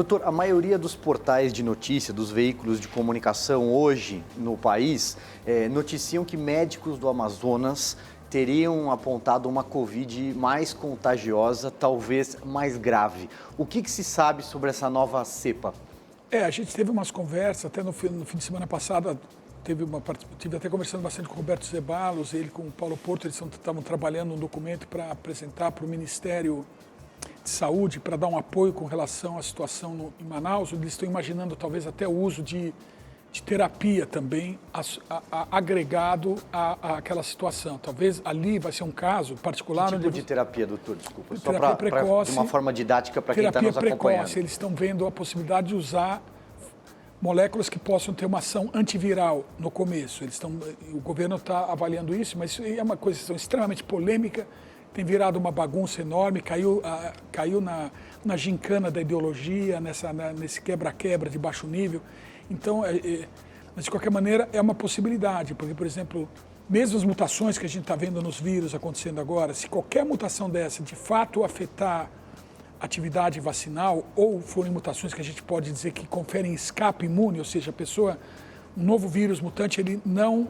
Doutor, a maioria dos portais de notícia, dos veículos de comunicação hoje no país, noticiam que médicos do Amazonas teriam apontado uma Covid mais contagiosa, talvez mais grave. O que se sabe sobre essa nova cepa? A gente teve umas conversas, até no fim de semana passada, tive até conversando bastante com o Roberto Zeballos, ele com o Paulo Porto, eles estavam trabalhando um documento para apresentar para o Ministério de Saúde, para dar um apoio com relação à situação em Manaus. Eles estão imaginando talvez até o uso de terapia também agregado àquela situação. Talvez ali vai ser um caso particular. Que tipo de terapia, doutor? Desculpa. Só Terapia precoce, de uma forma didática para quem está nos acompanhando. Terapia precoce, eles estão vendo a possibilidade de usar moléculas que possam ter uma ação antiviral no começo. O governo está avaliando isso, mas isso é uma coisa extremamente polêmica, tem virado uma bagunça enorme, caiu na gincana da ideologia, nesse quebra-quebra de baixo nível. Então, mas de qualquer maneira, é uma possibilidade, porque, por exemplo, mesmo as mutações que a gente está vendo nos vírus acontecendo agora, se qualquer mutação dessa de fato afetar a atividade vacinal, ou forem mutações que a gente pode dizer que conferem escape imune, ou seja, um novo vírus mutante, ele não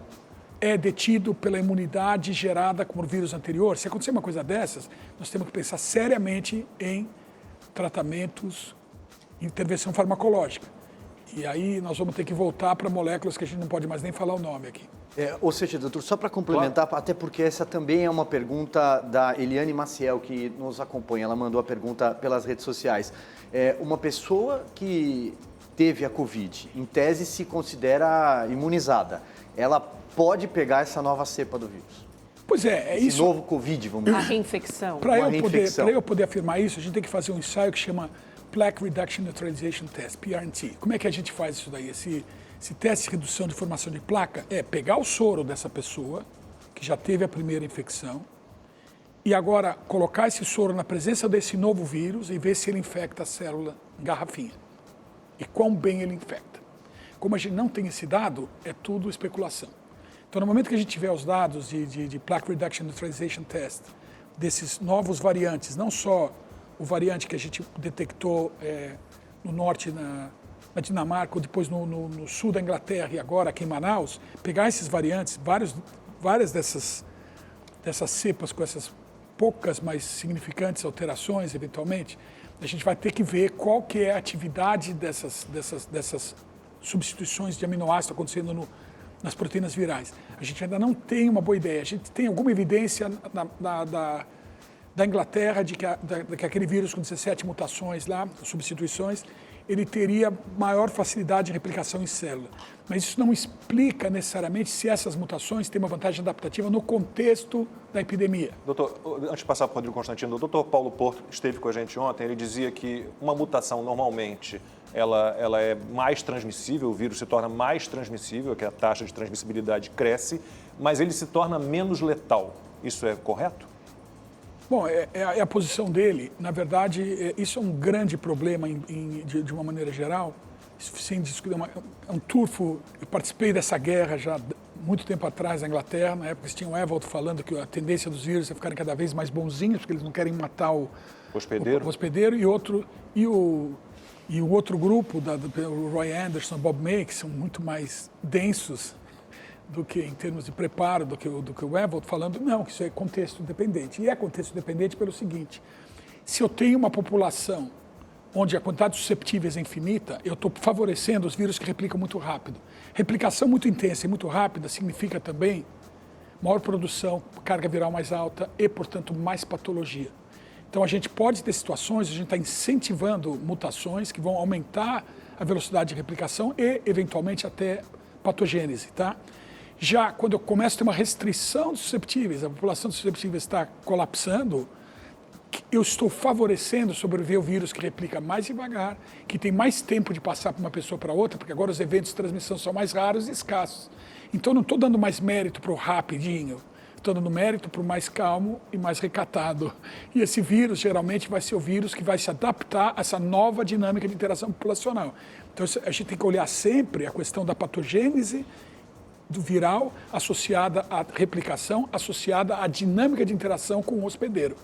é detido pela imunidade gerada como o vírus anterior. Se acontecer uma coisa dessas, nós temos que pensar seriamente em tratamentos, intervenção farmacológica. E aí nós vamos ter que voltar para moléculas que a gente não pode mais nem falar o nome aqui. Ou seja, doutor, só para complementar, até porque essa também é uma pergunta da Eliane Maciel, que nos acompanha, ela mandou a pergunta pelas redes sociais. Uma pessoa que teve a Covid, em tese se considera imunizada, ela pode pegar essa nova cepa do vírus? Pois é esse isso. novo Covid, vamos dizer. A reinfecção. Para eu poder afirmar isso, a gente tem que fazer um ensaio que chama Plaque Reduction Neutralization Test, PRNT. Como é que a gente faz isso daí? Esse teste de redução de formação de placa é pegar o soro dessa pessoa, que já teve a primeira infecção, e agora colocar esse soro na presença desse novo vírus e ver se ele infecta a célula em garrafinha. E quão bem ele infecta. Como a gente não tem esse dado, é tudo especulação. Então, no momento que a gente tiver os dados de Plaque Reduction Neutralization Test, desses novos variantes, não só o variante que a gente detectou no norte, na Dinamarca, ou depois no sul da Inglaterra e agora aqui em Manaus, pegar esses variantes, várias dessas cepas com essas poucas, mas significantes alterações, eventualmente, a gente vai ter que ver qual que é a atividade dessas substituições de aminoácido acontecendo nas proteínas virais. A gente ainda não tem uma boa ideia. A gente tem alguma evidência da Inglaterra de que aquele vírus com 17 mutações lá, substituições, ele teria maior facilidade de replicação em célula. Mas isso não explica necessariamente se essas mutações têm uma vantagem adaptativa no contexto da epidemia. Doutor, antes de passar para o Rodrigo Constantino, o doutor Paulo Porto esteve com a gente ontem, ele dizia que uma mutação normalmente ela é mais transmissível, o vírus se torna mais transmissível, que a taxa de transmissibilidade cresce, mas ele se torna menos letal. Isso é correto? Bom, é a posição dele. Na verdade, isso é um grande problema de uma maneira geral. Sem discutir, é um turfo. Eu participei dessa guerra já muito tempo atrás na Inglaterra, na época que tinha o Evaldo falando que a tendência dos vírus é ficarem cada vez mais bonzinhos, porque eles não querem matar o hospedeiro, e o outro grupo, o Roy Anderson, Bob May, que são muito mais densos do que em termos de preparo, do que o Evaldo falando, não, que isso é contexto dependente. E é contexto dependente pelo seguinte: se eu tenho uma população onde a quantidade de susceptíveis é infinita, eu estou favorecendo os vírus que replicam muito rápido. Replicação muito intensa e muito rápida significa também maior produção, carga viral mais alta e, portanto, mais patologia. Então, a gente pode ter situações, a gente está incentivando mutações que vão aumentar a velocidade de replicação e, eventualmente, até patogênese, tá? Já quando eu começo a ter uma restrição dos susceptíveis, a população dos susceptíveis está colapsando, eu estou favorecendo sobreviver o vírus que replica mais devagar, que tem mais tempo de passar de uma pessoa para outra, porque agora os eventos de transmissão são mais raros e escassos. Então, não estou dando mais mérito para o rapidinho, estou dando mérito para o mais calmo e mais recatado. E esse vírus, geralmente, vai ser o vírus que vai se adaptar a essa nova dinâmica de interação populacional. Então, a gente tem que olhar sempre a questão da patogênese do viral associada à replicação, associada à dinâmica de interação com o hospedeiro.